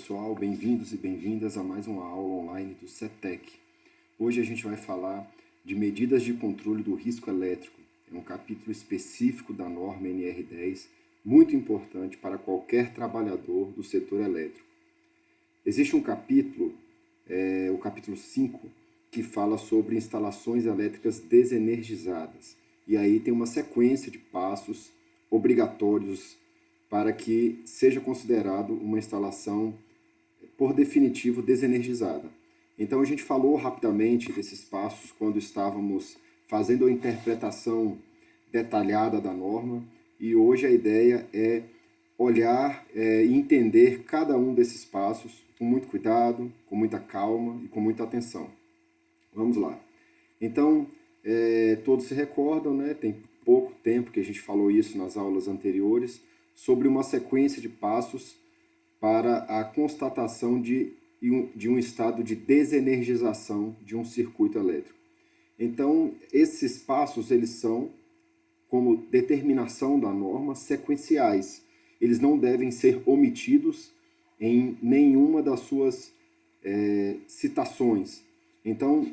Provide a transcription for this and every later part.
pessoal, bem-vindos e bem-vindas a mais uma aula online do CETEC. Hoje a gente vai falar de medidas de controle do risco elétrico. É um capítulo específico da norma NR10, muito importante para qualquer trabalhador do setor elétrico. Existe um capítulo, o capítulo 5, que fala sobre instalações elétricas desenergizadas. E aí tem uma sequência de passos obrigatórios para que seja considerado uma instalação, por definitivo, desenergizada. Então, a gente falou rapidamente desses passos quando estávamos fazendo a interpretação detalhada da norma, e hoje a ideia é olhar e entender cada um desses passos com muito cuidado, com muita calma e com muita atenção. Vamos lá. Então, todos se recordam, né? Tem pouco tempo que a gente falou isso nas aulas anteriores, sobre uma sequência de passos para a constatação de um estado de desenergização de um circuito elétrico. Então, esses passos, eles são, como determinação da norma, sequenciais. Eles não devem ser omitidos em nenhuma das suas citações. Então,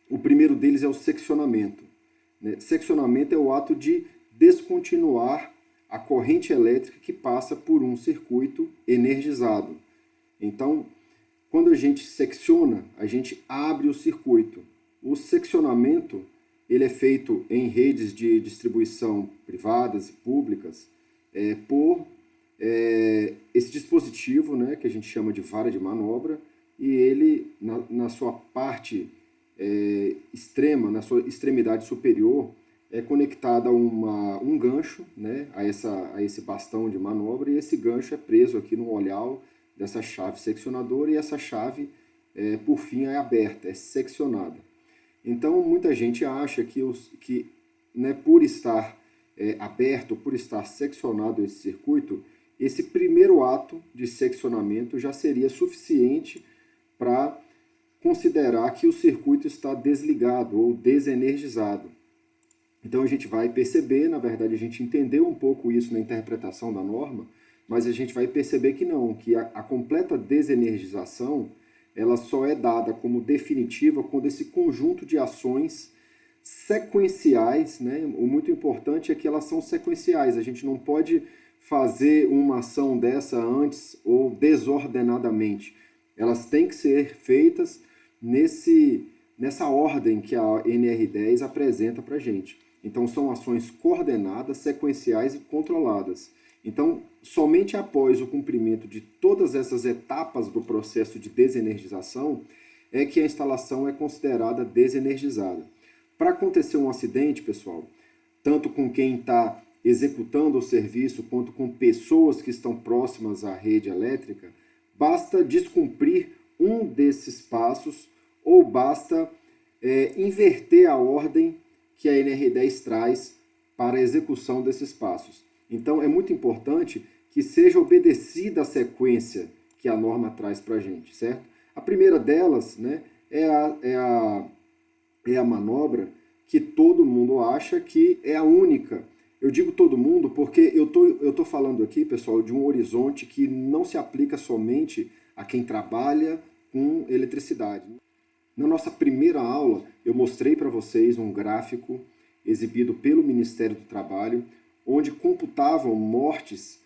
o primeiro deles é o seccionamento. Seccionamento é o ato de descontinuar a corrente elétrica que passa por um circuito energizado. Então, quando a gente secciona, a gente abre o circuito. O seccionamento ele é feito em redes de distribuição privadas e públicas por esse dispositivo, né, que a gente chama de vara de manobra, e ele, na sua parte extrema, na sua extremidade superior, é conectado a um gancho, né, a esse bastão de manobra, e esse gancho é preso aqui no olhar dessa chave seccionadora, e essa chave, por fim, é aberta, é seccionada. Então, muita gente acha que né, por estar aberto, por estar seccionado esse circuito, esse primeiro ato de seccionamento já seria suficiente para considerar que o circuito está desligado ou desenergizado. Então a gente vai perceber, na verdade a gente entendeu um pouco isso na interpretação da norma, mas a gente vai perceber que não, que a completa desenergização ela só é dada como definitiva quando esse conjunto de ações sequenciais, né? O muito importante é que elas são sequenciais, a gente não pode fazer uma ação dessa antes ou desordenadamente. Elas têm que ser feitas nessa ordem que a NR10 apresenta para a gente. Então, são ações coordenadas, sequenciais e controladas. Então, somente após o cumprimento de todas essas etapas do processo de desenergização é que a instalação é considerada desenergizada. Para acontecer um acidente, pessoal, tanto com quem está executando o serviço quanto com pessoas que estão próximas à rede elétrica, basta descumprir um desses passos ou basta inverter a ordem que a NR10 traz para a execução desses passos. Então, é muito importante que seja obedecida a sequência que a norma traz para a gente, certo? A primeira delas, né, é a manobra que todo mundo acha que é a única. Eu digo todo mundo porque eu tô falando aqui, pessoal, de um horizonte que não se aplica somente a quem trabalha com eletricidade. Na nossa primeira aula, eu mostrei para vocês um gráfico exibido pelo Ministério do Trabalho, onde computavam mortes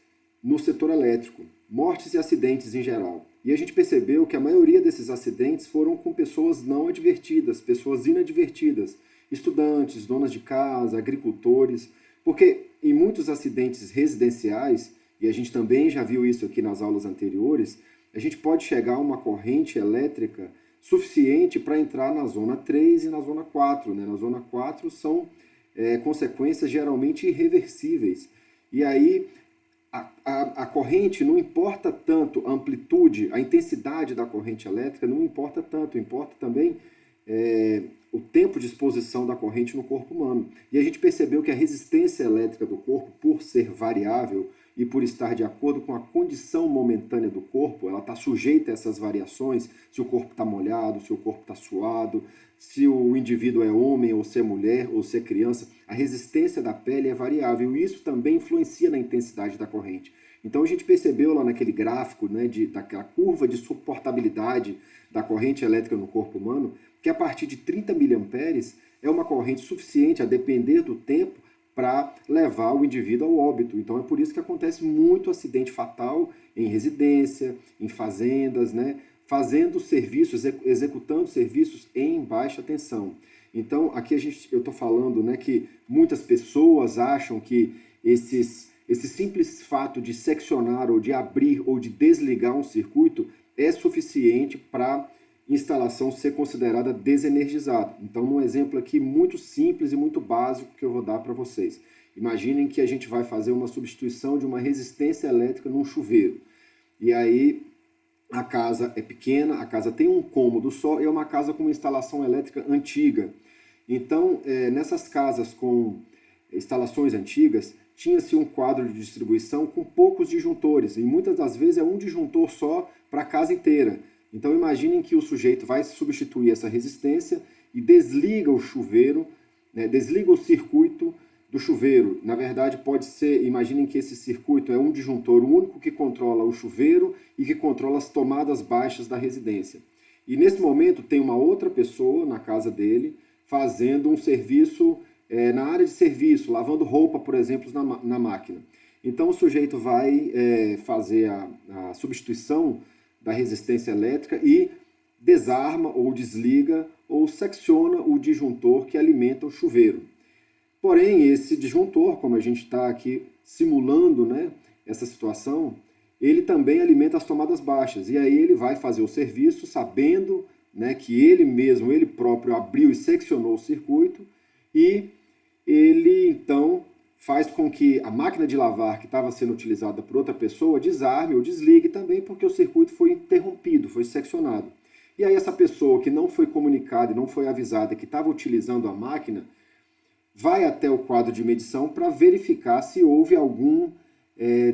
no setor elétrico, mortes e acidentes em geral. E a gente percebeu que a maioria desses acidentes foram com pessoas não advertidas, pessoas inadvertidas, estudantes, donas de casa, agricultores, porque em muitos acidentes residenciais, e a gente também já viu isso aqui nas aulas anteriores, a gente pode chegar a uma corrente elétrica suficiente para entrar na zona 3 e na zona 4. Né? Na zona 4 são consequências geralmente irreversíveis. E aí a corrente não importa tanto, a amplitude, a intensidade da corrente elétrica não importa tanto, importa também o tempo de exposição da corrente no corpo humano. E a gente percebeu que a resistência elétrica do corpo, por ser variável e por estar de acordo com a condição momentânea do corpo, ela está sujeita a essas variações, se o corpo está molhado, se o corpo está suado, se o indivíduo é homem ou se é mulher ou se é criança, a resistência da pele é variável e isso também influencia na intensidade da corrente. Então a gente percebeu lá naquele gráfico, né, daquela curva de suportabilidade da corrente elétrica no corpo humano, que a partir de 30 miliamperes é uma corrente suficiente, a depender do tempo, para levar o indivíduo ao óbito. Então é por isso que acontece muito acidente fatal em residência, em fazendas, né, fazendo serviços, executando serviços em baixa tensão. Então aqui eu estou falando, né, que muitas pessoas acham que esse simples fato de seccionar ou de abrir ou de desligar um circuito é suficiente para instalação ser considerada desenergizada. Então, um exemplo aqui muito simples e muito básico que eu vou dar para vocês. Imaginem que a gente vai fazer uma substituição de uma resistência elétrica num chuveiro. E aí a casa é pequena, a casa tem um cômodo só e é uma casa com uma instalação elétrica antiga. Então, nessas casas com instalações antigas, tinha-se um quadro de distribuição com poucos disjuntores, e muitas das vezes é um disjuntor só para a casa inteira. Então imaginem que o sujeito vai substituir essa resistência e desliga o chuveiro, né, desliga o circuito do chuveiro. Na verdade pode ser, imaginem que esse circuito é um disjuntor único que controla o chuveiro e que controla as tomadas baixas da residência. E nesse momento tem uma outra pessoa na casa dele fazendo um serviço na área de serviço, lavando roupa, por exemplo, na máquina. Então o sujeito vai fazer a substituição da resistência elétrica e desarma ou desliga ou secciona o disjuntor que alimenta o chuveiro. Porém, esse disjuntor, como a gente está aqui simulando, né, essa situação, ele também alimenta as tomadas baixas. E aí ele vai fazer o serviço sabendo, né, que ele mesmo, ele próprio abriu e seccionou o circuito, e ele então faz com que a máquina de lavar que estava sendo utilizada por outra pessoa desarme ou desligue também, porque o circuito foi interrompido, foi seccionado. E aí essa pessoa que não foi comunicada e não foi avisada que estava utilizando a máquina, vai até o quadro de medição para verificar se houve algum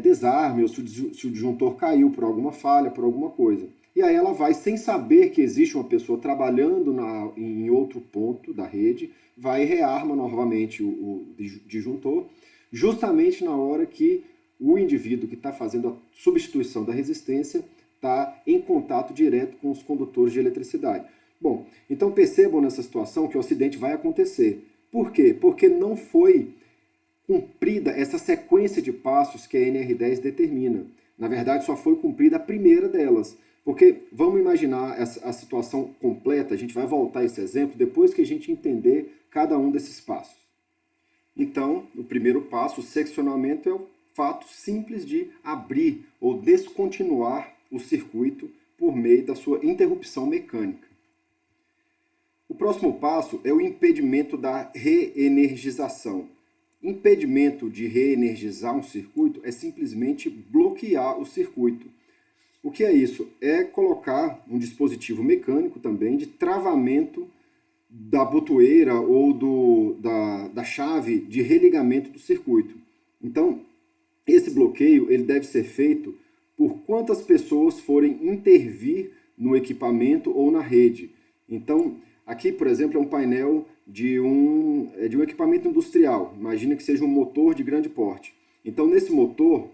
desarme ou se o disjuntor caiu por alguma falha, por alguma coisa. E aí ela vai, sem saber que existe uma pessoa trabalhando em outro ponto da rede, vai e rearma novamente o disjuntor, justamente na hora que o indivíduo que está fazendo a substituição da resistência está em contato direto com os condutores de eletricidade. Bom, então percebam nessa situação que o acidente vai acontecer. Por quê? Porque não foi cumprida essa sequência de passos que a NR10 determina. Na verdade, só foi cumprida a primeira delas. Porque vamos imaginar a situação completa, a gente vai voltar a esse exemplo depois que a gente entender cada um desses passos. Então, o primeiro passo, o seccionamento, é o fato simples de abrir ou descontinuar o circuito por meio da sua interrupção mecânica. O próximo passo é o impedimento da reenergização. Impedimento de reenergizar um circuito é simplesmente bloquear o circuito. O que é isso? É colocar um dispositivo mecânico também de travamento da botoeira ou da chave de religamento do circuito. Então, esse bloqueio ele deve ser feito por quantas pessoas forem intervir no equipamento ou na rede. Então, aqui, por exemplo, é um painel de um equipamento industrial. Imagina que seja um motor de grande porte. Então, nesse motor,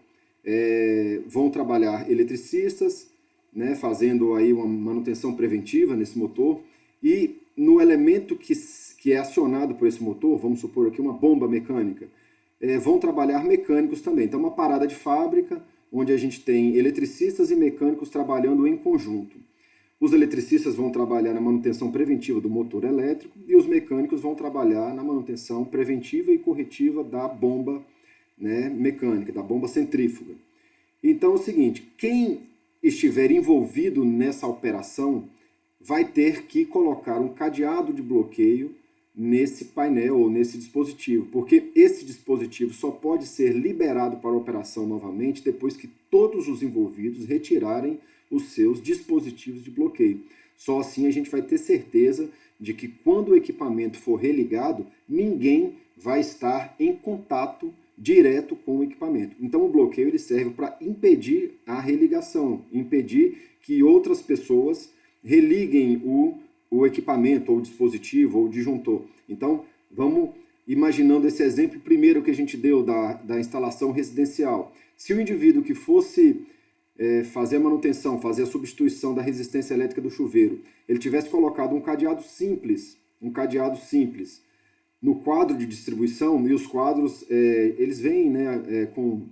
vão trabalhar eletricistas, né, fazendo aí uma manutenção preventiva nesse motor, e no elemento que é acionado por esse motor, vamos supor aqui uma bomba mecânica, vão trabalhar mecânicos também. Então, uma parada de fábrica, onde a gente tem eletricistas e mecânicos trabalhando em conjunto. Os eletricistas vão trabalhar na manutenção preventiva do motor elétrico e os mecânicos vão trabalhar na manutenção preventiva e corretiva da bomba, né, mecânica, da bomba centrífuga. Então é o seguinte, quem estiver envolvido nessa operação vai ter que colocar um cadeado de bloqueio nesse painel ou nesse dispositivo, porque esse dispositivo só pode ser liberado para operação novamente depois que todos os envolvidos retirarem os seus dispositivos de bloqueio. Só assim a gente vai ter certeza de que quando o equipamento for religado, ninguém vai estar em contato direto com o equipamento. Então o bloqueio ele serve para impedir a religação, impedir que outras pessoas religuem o equipamento, ou o dispositivo, ou o disjuntor. Então vamos imaginando esse exemplo primeiro que a gente deu da instalação residencial. Se o indivíduo que fosse fazer a manutenção, fazer a substituição da resistência elétrica do chuveiro, ele tivesse colocado um cadeado simples no quadro de distribuição, e os quadros, eles vêm, né, com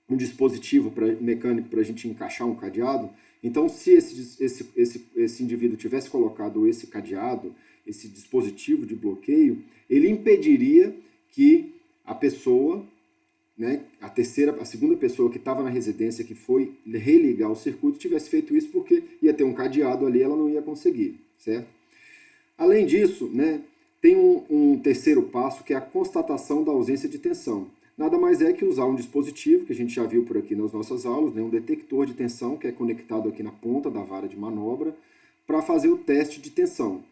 um dispositivo mecânico para a gente encaixar um cadeado. Então, se esse indivíduo tivesse colocado esse cadeado, esse dispositivo de bloqueio, ele impediria que a pessoa, né, a segunda pessoa que estava na residência, que foi religar o circuito, tivesse feito isso, porque ia ter um cadeado ali, ela não ia conseguir, certo? Além disso, né, tem um terceiro passo, que é a constatação da ausência de tensão. Nada mais é que usar um dispositivo, que a gente já viu por aqui nas nossas aulas, né, um detector de tensão, que é conectado aqui na ponta da vara de manobra, para fazer o teste de tensão.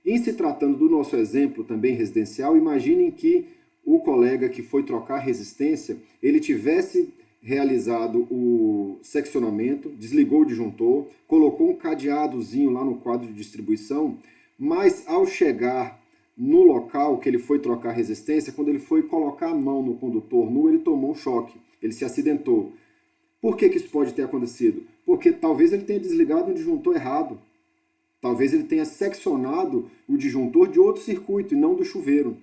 Em se tratando do nosso exemplo também residencial, imaginem que o colega que foi trocar a resistência, ele tivesse realizado o seccionamento, desligou o disjuntor, colocou um cadeadozinho lá no quadro de distribuição, mas ao chegar no local que ele foi trocar a resistência, quando ele foi colocar a mão no condutor nu, ele tomou um choque, ele se acidentou. Por que isso pode ter acontecido? Porque talvez ele tenha desligado o disjuntor errado. Talvez ele tenha seccionado o disjuntor de outro circuito e não do chuveiro.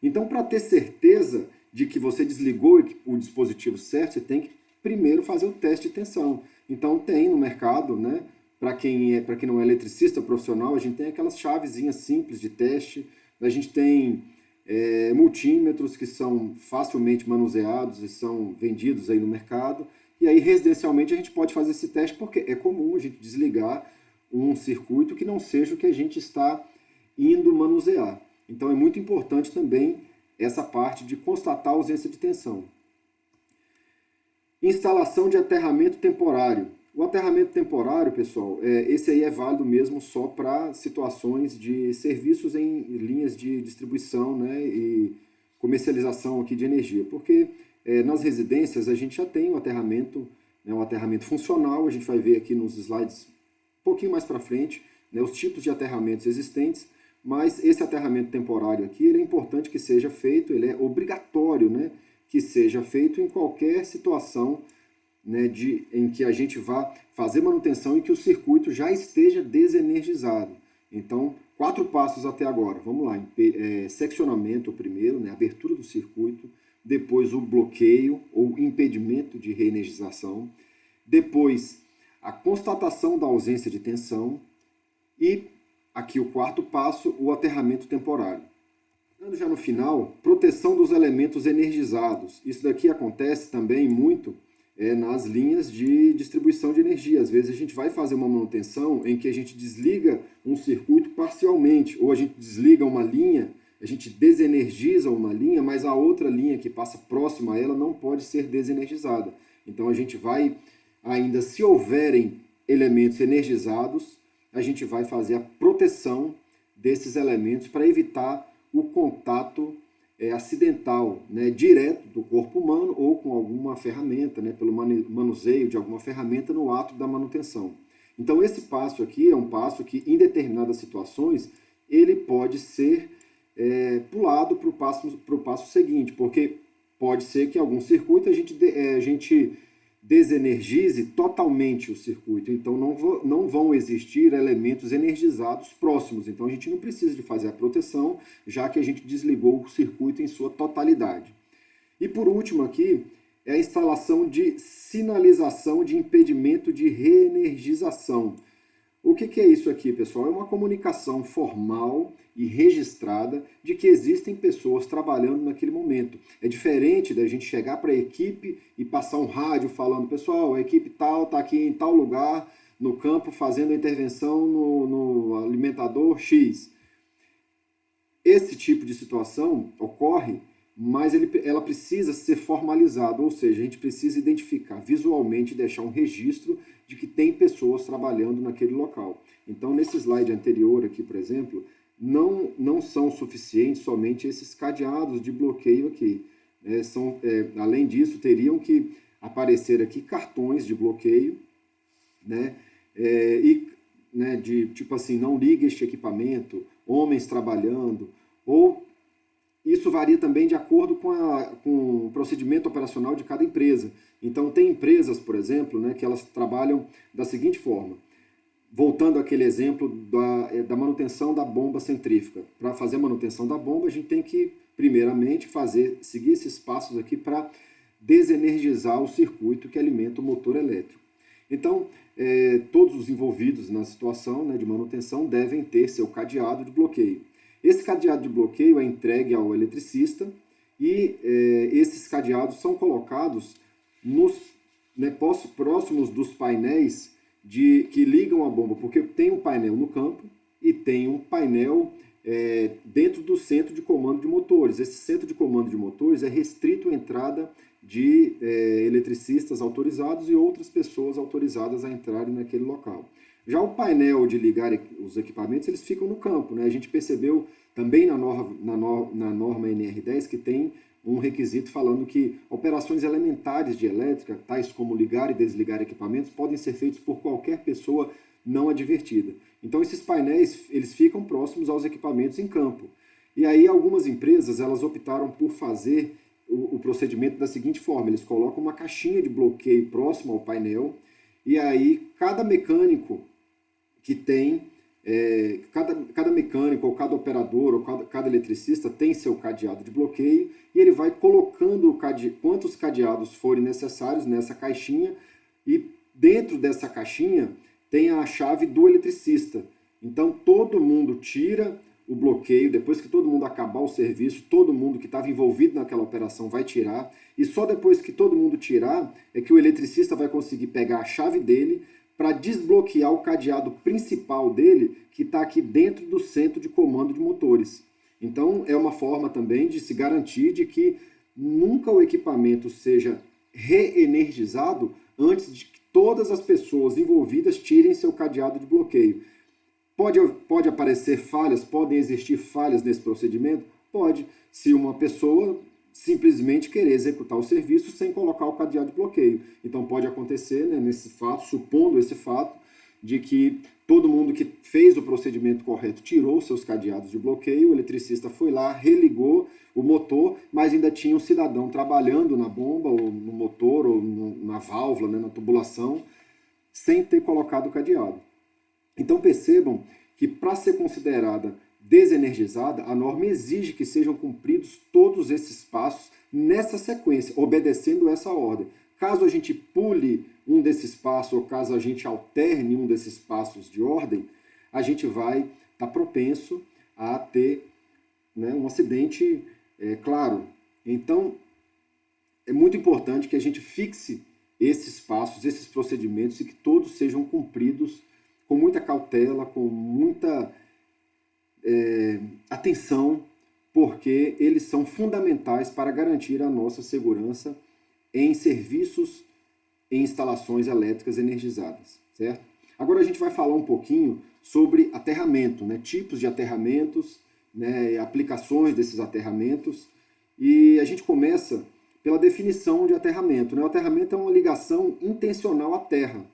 Então, para ter certeza de que você desligou o dispositivo certo, você tem que primeiro fazer o teste de tensão. Então, tem no mercado, né? Para quem não é eletricista profissional, a gente tem aquelas chavezinhas simples de teste. A gente tem multímetros que são facilmente manuseados e são vendidos aí no mercado. E aí, residencialmente, a gente pode fazer esse teste porque é comum a gente desligar um circuito que não seja o que a gente está indo manusear. Então é muito importante também essa parte de constatar a ausência de tensão. Instalação de aterramento temporário. O aterramento temporário, pessoal, esse aí é válido mesmo só para situações de serviços em linhas de distribuição, né, e comercialização aqui de energia, porque nas residências a gente já tem um aterramento funcional, a gente vai ver aqui nos slides um pouquinho mais para frente, né, os tipos de aterramentos existentes, mas esse aterramento temporário aqui, ele é importante que seja feito, ele é obrigatório, né, que seja feito em qualquer situação, né, em que a gente vá fazer manutenção e que o circuito já esteja desenergizado. Então, 4 passos até agora. Vamos lá, seccionamento primeiro, né, abertura do circuito, depois o bloqueio ou impedimento de reenergização, depois a constatação da ausência de tensão e, aqui o 4º passo, o aterramento temporário. Chegando já no final, proteção dos elementos energizados. Isso daqui acontece também muito nas linhas de distribuição de energia. Às vezes a gente vai fazer uma manutenção em que a gente desliga um circuito parcialmente, ou a gente desliga uma linha, a gente desenergiza uma linha, mas a outra linha que passa próxima a ela não pode ser desenergizada. Então a gente vai, ainda se houverem elementos energizados, a gente vai fazer a proteção desses elementos para evitar o contato acidental, né, direto do corpo humano ou com alguma ferramenta, né, pelo manuseio de alguma ferramenta no ato da manutenção. Então esse passo aqui é um passo que, em determinadas situações, ele pode ser pulado para o passo seguinte, porque pode ser que em algum circuito a gente desenergize totalmente o circuito, então não vão existir elementos energizados próximos, então a gente não precisa de fazer a proteção, já que a gente desligou o circuito em sua totalidade. E por último aqui, é a instalação de sinalização de impedimento de reenergização. O que é isso aqui, pessoal? É uma comunicação formal e registrada de que existem pessoas trabalhando naquele momento. É diferente da gente chegar para a equipe e passar um rádio falando: pessoal, a equipe tal está aqui em tal lugar, no campo, fazendo a intervenção no alimentador X. Esse tipo de situação ocorre, mas ela precisa ser formalizada, ou seja, a gente precisa identificar visualmente e deixar um registro de que tem pessoas trabalhando naquele local. Então, nesse slide anterior aqui, por exemplo, não são suficientes somente esses cadeados de bloqueio aqui. Além disso, teriam que aparecer aqui cartões de bloqueio, né, de tipo assim, não ligue este equipamento, homens trabalhando, ou isso varia também de acordo com o procedimento operacional de cada empresa. Então, tem empresas, por exemplo, né, que elas trabalham da seguinte forma. Voltando àquele exemplo da manutenção da bomba centrífuga. Para fazer a manutenção da bomba, a gente tem que, primeiramente, seguir esses passos aqui para desenergizar o circuito que alimenta o motor elétrico. Então, todos os envolvidos na situação, né, de manutenção devem ter seu cadeado de bloqueio. Esse cadeado de bloqueio é entregue ao eletricista e esses cadeados são colocados próximos dos painéis que ligam a bomba, porque tem um painel no campo e tem um painel dentro do centro de comando de motores. Esse centro de comando de motores é restrito à entrada de eletricistas autorizados e outras pessoas autorizadas a entrarem naquele local. Já o painel de ligar os equipamentos, eles ficam no campo, né? A gente percebeu também na norma NR10 que tem um requisito falando que operações elementares de elétrica, tais como ligar e desligar equipamentos, podem ser feitos por qualquer pessoa não advertida. Então esses painéis, eles ficam próximos aos equipamentos em campo. E aí algumas empresas, elas optaram por fazer o procedimento da seguinte forma: eles colocam uma caixinha de bloqueio próximo ao painel, e aí cada mecânico que tem, cada mecânico, ou cada operador, ou cada eletricista tem seu cadeado de bloqueio, e ele vai colocando quantos cadeados forem necessários nessa caixinha, e dentro dessa caixinha tem a chave do eletricista. Então todo mundo tira o bloqueio, depois que todo mundo acabar o serviço, todo mundo que estava envolvido naquela operação vai tirar, e só depois que todo mundo tirar é que o eletricista vai conseguir pegar a chave dele para desbloquear o cadeado principal dele, que está aqui dentro do centro de comando de motores. Então é uma forma também de se garantir de que nunca o equipamento seja reenergizado antes de que todas as pessoas envolvidas tirem seu cadeado de bloqueio. Pode aparecer falhas, podem existir falhas nesse procedimento? Pode, se uma pessoa simplesmente querer executar o serviço sem colocar o cadeado de bloqueio. Então pode acontecer, né, nesse fato, supondo esse fato, de que todo mundo que fez o procedimento correto tirou seus cadeados de bloqueio, o eletricista foi lá, religou o motor, mas ainda tinha um cidadão trabalhando na bomba, ou no motor, ou na válvula, né, na tubulação, sem ter colocado o cadeado. Então percebam que para ser considerada desenergizada, a norma exige que sejam cumpridos todos esses passos nessa sequência, obedecendo essa ordem. Caso a gente pule um desses passos, ou caso a gente alterne um desses passos de ordem, a gente vai estar propenso a ter, né, um acidente claro. Então, é muito importante que a gente fixe esses passos, esses procedimentos, e que todos sejam cumpridos com muita cautela, com muita atenção, porque eles são fundamentais para garantir a nossa segurança em serviços e instalações elétricas energizadas, certo? Agora a gente vai falar um pouquinho sobre aterramento, né? Tipos de aterramentos, né? Aplicações desses aterramentos, e a gente começa pela definição de aterramento, né? O aterramento é uma ligação intencional à terra,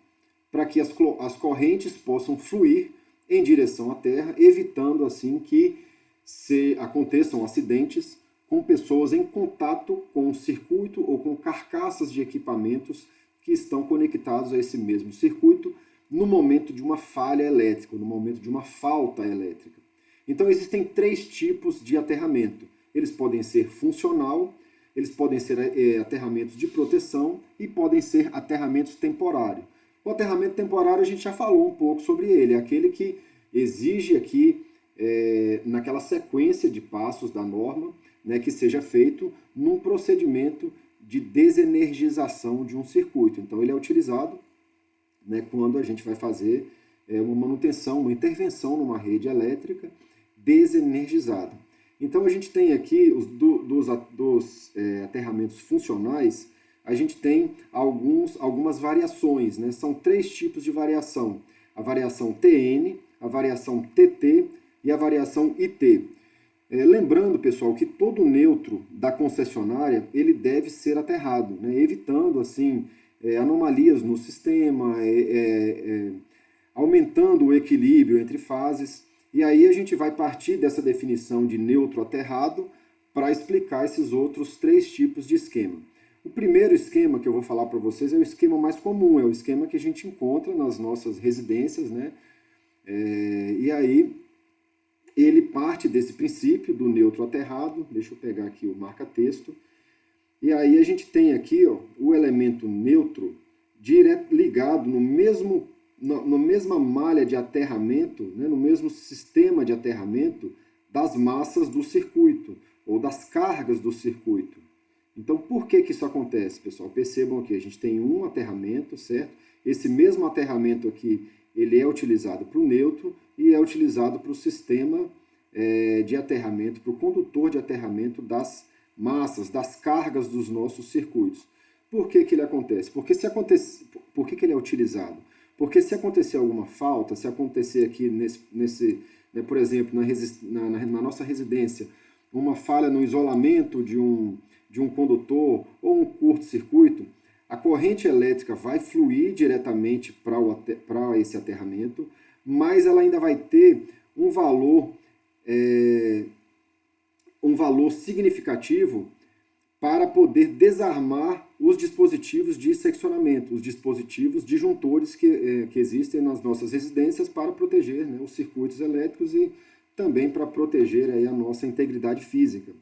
para que as correntes possam fluir em direção à terra, evitando assim que aconteçam acidentes com pessoas em contato com o circuito ou com carcaças de equipamentos que estão conectados a esse mesmo circuito no momento de uma falha elétrica, no momento de uma falta elétrica. Então existem 3 tipos de aterramento. Eles podem ser funcional, eles podem ser aterramentos de proteção e podem ser aterramentos temporários. O aterramento temporário a gente já falou um pouco sobre ele, é aquele que exige aqui, naquela sequência de passos da norma, né, que seja feito num procedimento de desenergização de um circuito. Então ele é utilizado, né, quando a gente vai fazer uma manutenção, uma intervenção numa rede elétrica desenergizada. Então a gente tem aqui dos aterramentos funcionais, a gente tem algumas variações, né? São 3 tipos de variação: a variação TN, a variação TT e a variação IT. Lembrando, pessoal, que todo neutro da concessionária ele deve ser aterrado, né? Evitando assim anomalias no sistema, aumentando o equilíbrio entre fases. E aí a gente vai partir dessa definição de neutro aterrado para explicar esses outros três tipos de esquema. O primeiro esquema que eu vou falar para vocês é o esquema mais comum, é o esquema que a gente encontra nas nossas residências, né? E aí ele parte desse princípio do neutro aterrado. Deixa eu pegar aqui o marca-texto. E aí a gente tem aqui, ó, o elemento neutro ligado na mesma malha de aterramento, né, no mesmo sistema de aterramento das massas do circuito, ou das cargas do circuito. Então, por que isso acontece, pessoal? Percebam aqui, a gente tem um aterramento, certo? Esse mesmo aterramento aqui, ele é utilizado para o neutro e é utilizado para o sistema de aterramento, para o condutor de aterramento das massas, das cargas dos nossos circuitos. Por que ele acontece? Por que ele é utilizado? Porque se acontecer alguma falta, se acontecer aqui né, por exemplo, na nossa residência, uma falha no isolamento de um condutor ou um curto-circuito, a corrente elétrica vai fluir diretamente para esse aterramento, mas ela ainda vai ter um valor significativo para poder desarmar os dispositivos de seccionamento, os dispositivos disjuntores que existem nas nossas residências para proteger, né, os circuitos elétricos e também para proteger aí a nossa integridade física.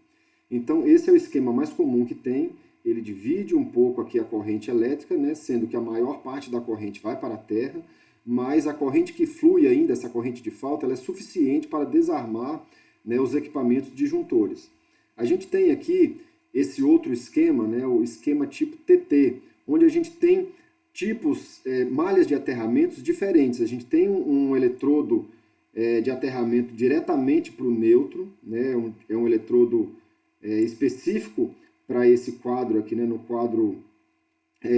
Então, esse é o esquema mais comum que tem. Ele divide um pouco aqui a corrente elétrica, né, sendo que a maior parte da corrente vai para a terra, mas a corrente que flui ainda, essa corrente de falta, ela é suficiente para desarmar, né, os equipamentos disjuntores. A gente tem aqui esse outro esquema, né, o esquema tipo TT, onde a gente tem malhas de aterramentos diferentes. A gente tem um eletrodo de aterramento diretamente para o neutro, né, é um eletrodo específico para esse quadro aqui, né, no quadro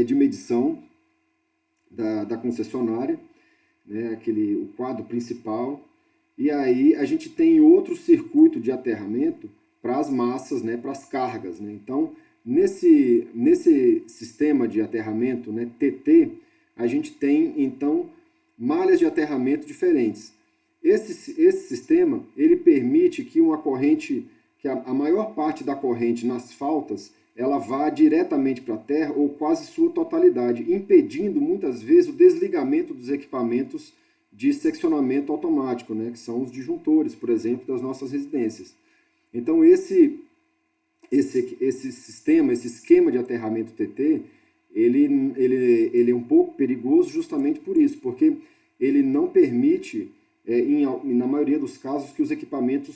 de medição da concessionária, né, o quadro principal. E aí a gente tem outro circuito de aterramento para as massas, né, para as cargas, né? Então, nesse sistema de aterramento, né, TT, a gente tem, então, malhas de aterramento diferentes. Esse sistema, ele permite que que a maior parte da corrente nas faltas, ela vá diretamente para a terra ou quase sua totalidade, impedindo muitas vezes o desligamento dos equipamentos de seccionamento automático, né, que são os disjuntores, por exemplo, das nossas residências. Então, esse sistema, esse esquema de aterramento TT, ele é um pouco perigoso justamente por isso, porque ele não permite, na maioria dos casos, que os equipamentos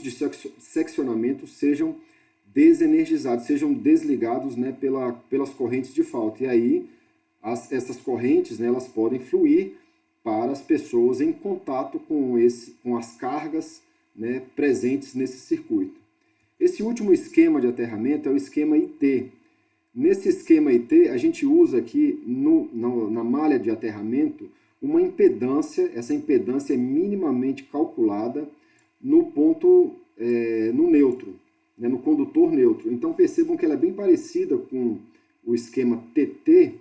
de seccionamento sejam desenergizados, sejam desligados, né, pelas correntes de falta. E aí, essas correntes, né, elas podem fluir para as pessoas em contato com as cargas, né, presentes nesse circuito. Esse último esquema de aterramento é o esquema IT. Nesse esquema IT, a gente usa aqui na malha de aterramento uma impedância. Essa impedância é minimamente calculada no ponto, no neutro, né, no condutor neutro. Então percebam que ela é bem parecida com o esquema TT,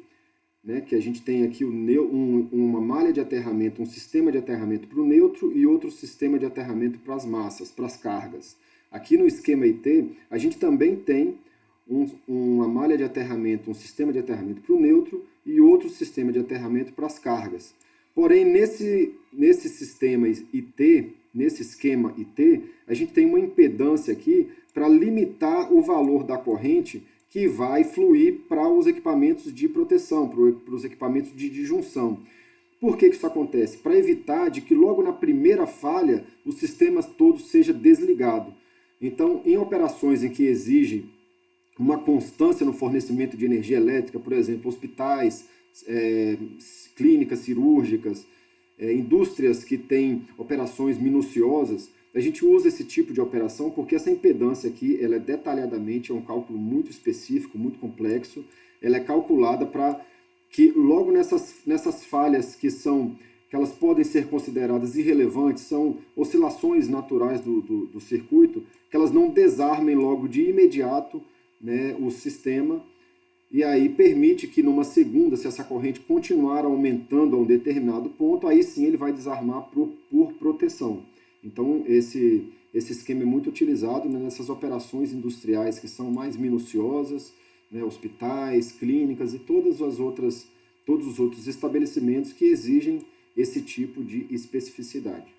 né, que a gente tem aqui uma malha de aterramento, um sistema de aterramento para o neutro e outro sistema de aterramento para as massas, para as cargas. Aqui no esquema IT, a gente também tem uma malha de aterramento, um sistema de aterramento para o neutro e outro sistema de aterramento para as cargas. Porém, nesse sistema IT, nesse esquema IT, a gente tem uma impedância aqui para limitar o valor da corrente que vai fluir para os equipamentos de proteção, para os equipamentos de disjunção. Por que isso acontece? Para evitar de que logo na primeira falha o sistema todo seja desligado. Então, em operações em que exige uma constância no fornecimento de energia elétrica, por exemplo, hospitais, clínicas cirúrgicas, indústrias que têm operações minuciosas, a gente usa esse tipo de operação porque essa impedância aqui, ela é detalhadamente, é um cálculo muito específico, muito complexo, ela é calculada para que logo nessas falhas que elas podem ser consideradas irrelevantes, são oscilações naturais do circuito, que elas não desarmem logo de imediato, né, o sistema, e aí permite que numa segunda, se essa corrente continuar aumentando a um determinado ponto, aí sim ele vai desarmar por proteção. Então, esse esse esquema é muito utilizado, né, nessas operações industriais que são mais minuciosas, né, hospitais, clínicas e todos os outros estabelecimentos que exigem esse tipo de especificidade.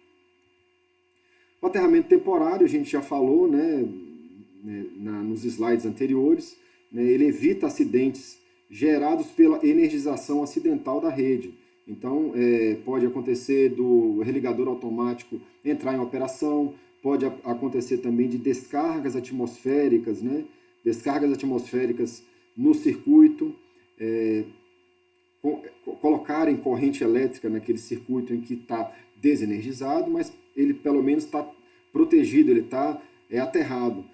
O aterramento temporário, a gente já falou, nos slides anteriores, né, ele evita acidentes gerados pela energização acidental da rede. Então, pode acontecer do religador automático entrar em operação, pode acontecer também de descargas atmosféricas, né, descargas atmosféricas no circuito, colocarem corrente elétrica naquele circuito em que está desenergizado, mas ele pelo menos está protegido, ele está aterrado.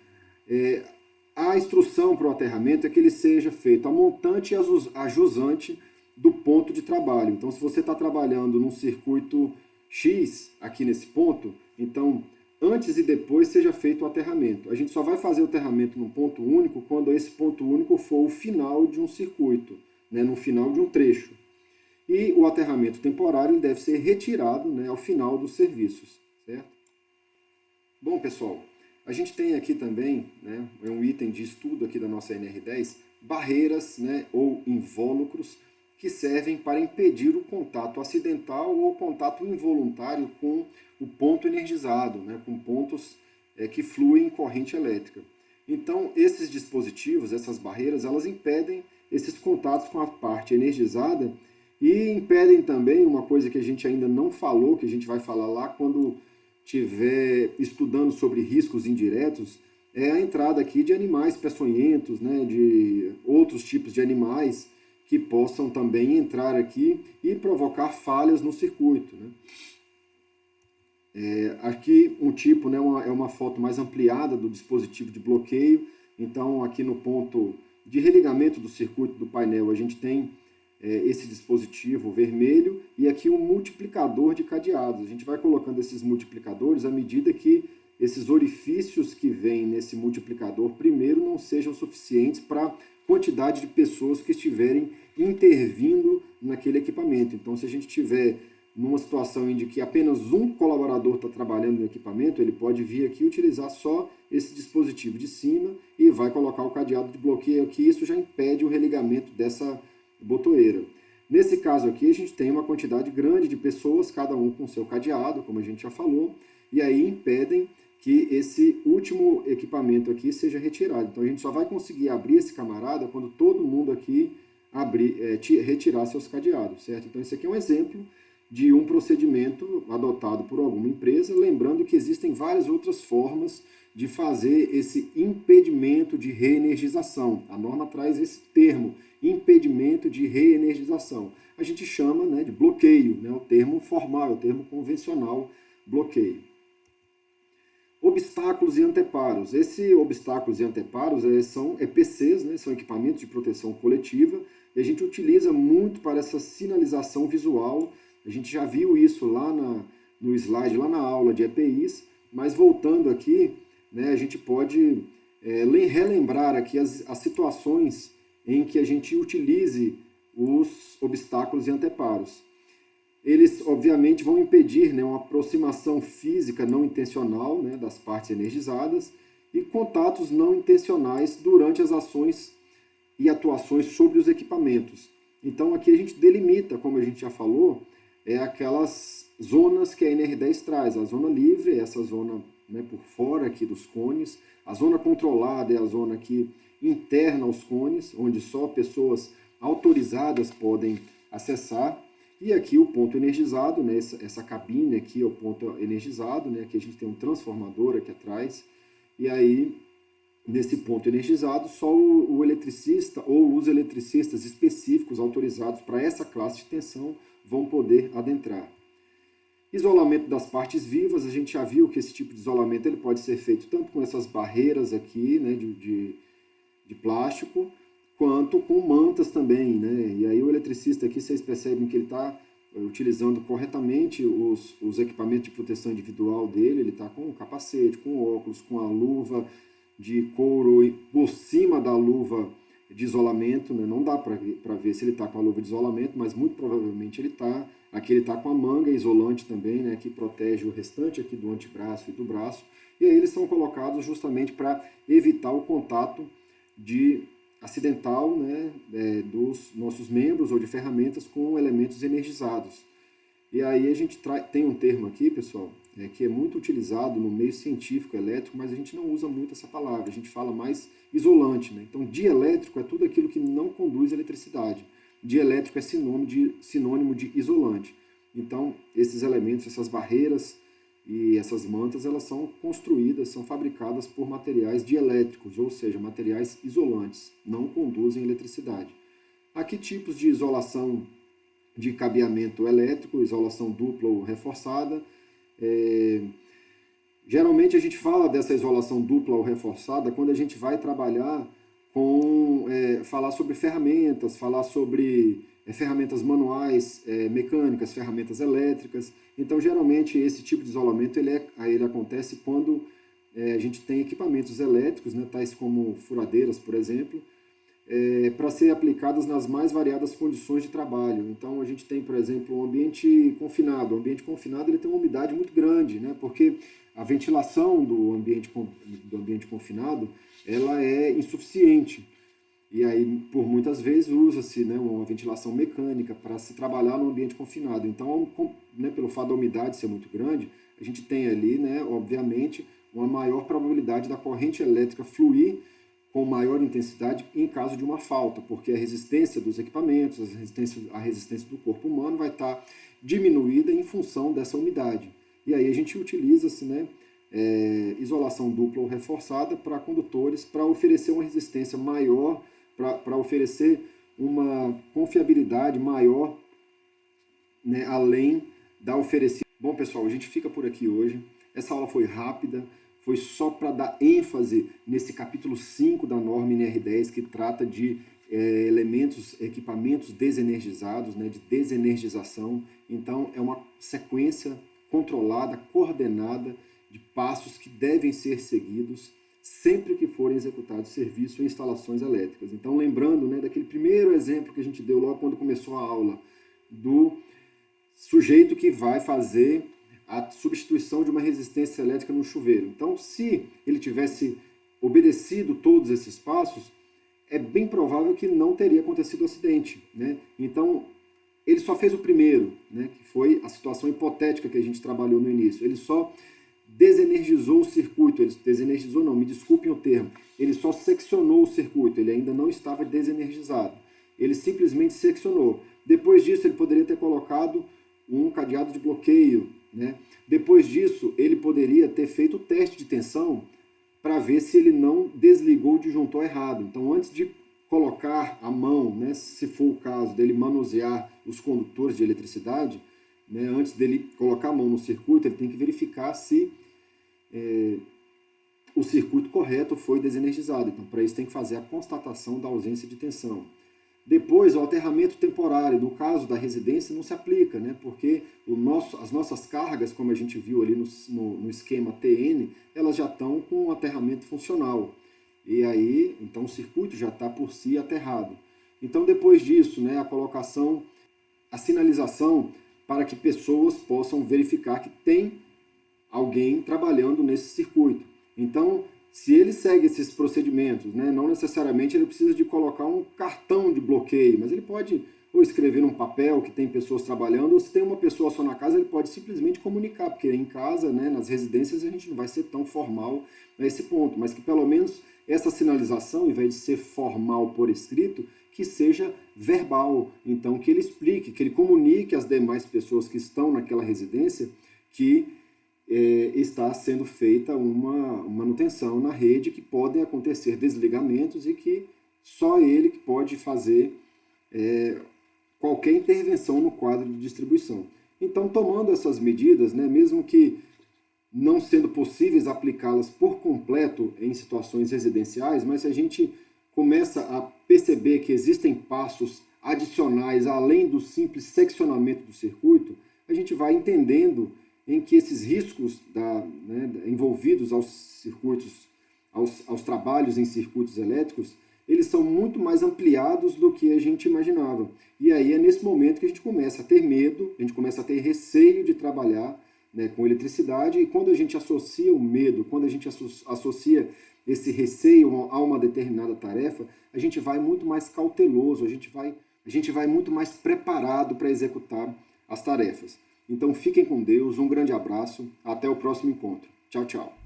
A instrução para o aterramento é que ele seja feito a montante e a jusante do ponto de trabalho. Então, se você está trabalhando num circuito X, aqui nesse ponto, então, antes e depois seja feito o aterramento. A gente só vai fazer o aterramento num ponto único quando esse ponto único for o final de um circuito, né, no final de um trecho. E o aterramento temporário deve ser retirado, né, ao final dos serviços, certo? Bom, pessoal, a gente tem aqui também, né, é um item de estudo aqui da nossa NR10, barreiras, né, ou invólucros que servem para impedir o contato acidental ou contato involuntário com o ponto energizado, né, com pontos que fluem corrente elétrica. Então, esses dispositivos, essas barreiras, elas impedem esses contatos com a parte energizada e impedem também uma coisa que a gente ainda não falou, que a gente vai falar lá quando estiver estudando sobre riscos indiretos, é a entrada aqui de animais peçonhentos, né, de outros tipos de animais que possam também entrar aqui e provocar falhas no circuito, né. Aqui um tipo, né, é uma foto mais ampliada do dispositivo de bloqueio. Então aqui no ponto de religamento do circuito do painel a gente tem esse dispositivo vermelho e aqui um multiplicador de cadeados. A gente vai colocando esses multiplicadores à medida que esses orifícios que vêm nesse multiplicador primeiro não sejam suficientes para a quantidade de pessoas que estiverem intervindo naquele equipamento. Então, se a gente tiver numa situação em que apenas um colaborador está trabalhando no equipamento, ele pode vir aqui e utilizar só esse dispositivo de cima e vai colocar o cadeado de bloqueio aqui, isso já impede o religamento dessa botoeira. Nesse caso aqui, a gente tem uma quantidade grande de pessoas, cada um com seu cadeado, como a gente já falou, e aí impedem que esse último equipamento aqui seja retirado. Então a gente só vai conseguir abrir esse camarada quando todo mundo aqui retirar seus cadeados, certo? Então esse aqui é um exemplo de um procedimento adotado por alguma empresa, lembrando que existem várias outras formas de fazer esse impedimento de reenergização. A norma traz esse termo, impedimento de reenergização. A gente chama, né, de bloqueio, né, o termo formal, o termo convencional, bloqueio. Obstáculos e anteparos. Esses obstáculos e anteparos são EPCs, né, são equipamentos de proteção coletiva, e a gente utiliza muito para essa sinalização visual. A gente já viu isso lá no slide, lá na aula de EPIs, mas voltando aqui, né, a gente pode relembrar aqui as situações em que a gente utilize os obstáculos e anteparos. Eles, obviamente, vão impedir, né, uma aproximação física não intencional, né, das partes energizadas e contatos não intencionais durante as ações e atuações sobre os equipamentos. Então, aqui a gente delimita, como a gente já falou, aquelas zonas que a NR10 traz. A zona livre é essa zona, né, por fora aqui dos cones. A zona controlada é a zona aqui interna aos cones, onde só pessoas autorizadas podem acessar. E aqui o ponto energizado, né, essa cabine aqui é o ponto energizado, né, aqui a gente tem um transformador aqui atrás. E aí, nesse ponto energizado, só o eletricista ou os eletricistas específicos autorizados para essa classe de tensão vão poder adentrar. Isolamento das partes vivas, a gente já viu que esse tipo de isolamento ele pode ser feito tanto com essas barreiras aqui, né, de plástico, quanto com mantas também, né? E aí o eletricista aqui, vocês percebem que ele está utilizando corretamente os equipamentos de proteção individual dele, ele está com o capacete, com o óculos, com a luva de couro, e por cima da luva de isolamento, né? Não dá para ver se ele está com a luva de isolamento, mas muito provavelmente ele está. Aqui ele está com a manga isolante também, né? Que protege o restante aqui do antebraço e do braço. E aí eles são colocados justamente para evitar o contato acidental, né? Dos nossos membros ou de ferramentas com elementos energizados. E aí a gente tem um termo aqui, pessoal, que é muito utilizado no meio científico elétrico, mas a gente não usa muito essa palavra, a gente fala mais isolante, né? Então, dielétrico é tudo aquilo que não conduz eletricidade. Dielétrico é sinônimo de isolante. Então, esses elementos, essas barreiras e essas mantas, elas são construídas, são fabricadas por materiais dielétricos, ou seja, materiais isolantes, não conduzem eletricidade. Há que tipos de isolação de cabeamento elétrico, isolação dupla ou reforçada? Geralmente a gente fala dessa isolação dupla ou reforçada quando a gente vai trabalhar falar sobre ferramentas, falar sobre ferramentas manuais, mecânicas, ferramentas elétricas. Então, geralmente, esse tipo de isolamento ele acontece quando a gente tem equipamentos elétricos, né, tais como furadeiras, por exemplo, para ser aplicadas nas mais variadas condições de trabalho. Então, a gente tem, por exemplo, um ambiente confinado. O ambiente confinado ele tem uma umidade muito grande, né, porque a ventilação do ambiente confinado ela é insuficiente. E aí, por muitas vezes, usa-se, né, uma ventilação mecânica para se trabalhar no ambiente confinado. Então, né, pelo fato da umidade ser muito grande, a gente tem ali, né, obviamente, uma maior probabilidade da corrente elétrica fluir com maior intensidade em caso de uma falta, porque a resistência dos equipamentos, a resistência do corpo humano vai estar diminuída em função dessa umidade. E aí a gente utiliza-se, né, isolação dupla ou reforçada para condutores, para oferecer uma resistência maior, para oferecer uma confiabilidade maior, né, além da oferecida. Bom, pessoal, a gente fica por aqui hoje. Essa aula foi rápida, foi só para dar ênfase nesse capítulo 5 da norma NR10, que trata de equipamentos desenergizados, né, de desenergização. Então, é uma sequência controlada, coordenada, de passos que devem ser seguidos sempre que forem executados serviços ou instalações elétricas. Então, lembrando, né, daquele primeiro exemplo que a gente deu logo quando começou a aula, do sujeito que vai fazer a substituição de uma resistência elétrica no chuveiro. Então, se ele tivesse obedecido todos esses passos, é bem provável que não teria acontecido o acidente, né? Então, ele só fez o primeiro, né, que foi a situação hipotética que a gente trabalhou no início. Ele só desenergizou o circuito, desenergizou não, me desculpem o termo, ele só seccionou o circuito, ele ainda não estava desenergizado. Ele simplesmente seccionou. Depois disso, ele poderia ter colocado um cadeado de bloqueio, né? Depois disso, ele poderia ter feito o teste de tensão para ver se ele não desligou o disjuntor errado. Então, antes de colocar a mão, né, se for o caso dele manusear os condutores de eletricidade, né, antes dele colocar a mão no circuito, ele tem que verificar se o circuito correto foi desenergizado. Então, para isso tem que fazer a constatação da ausência de tensão. Depois, o aterramento temporário, no caso da residência, não se aplica, né? Porque as nossas cargas, como a gente viu ali no esquema TN, elas já estão com o aterramento funcional. E aí, então o circuito já está por si aterrado. Então, depois disso, né, a sinalização para que pessoas possam verificar que tem alguém trabalhando nesse circuito. Então, se ele segue esses procedimentos, né, não necessariamente ele precisa de colocar um cartão de bloqueio, mas ele pode ou escrever num papel que tem pessoas trabalhando, ou se tem uma pessoa só na casa, ele pode simplesmente comunicar, porque em casa, né, nas residências, a gente não vai ser tão formal a esse ponto, mas que pelo menos essa sinalização, ao invés de ser formal por escrito, que seja verbal. Então, que ele explique, que ele comunique às demais pessoas que estão naquela residência que está sendo feita uma manutenção na rede, que podem acontecer desligamentos e que só ele que pode fazer qualquer intervenção no quadro de distribuição. Então, tomando essas medidas, né, mesmo que não sendo possíveis aplicá-las por completo em situações residenciais, mas se a gente começa a perceber que existem passos adicionais além do simples seccionamento do circuito, a gente vai entendendo em que esses riscos envolvidos aos circuitos, aos trabalhos em circuitos elétricos, eles são muito mais ampliados do que a gente imaginava. E aí é nesse momento que a gente começa a ter medo, a gente começa a ter receio de trabalhar, né, com eletricidade, e quando a gente associa o medo, quando a gente associa esse receio a uma determinada tarefa, a gente vai muito mais cauteloso, a gente vai muito mais preparado para executar as tarefas. Então fiquem com Deus, um grande abraço, até o próximo encontro. Tchau, tchau.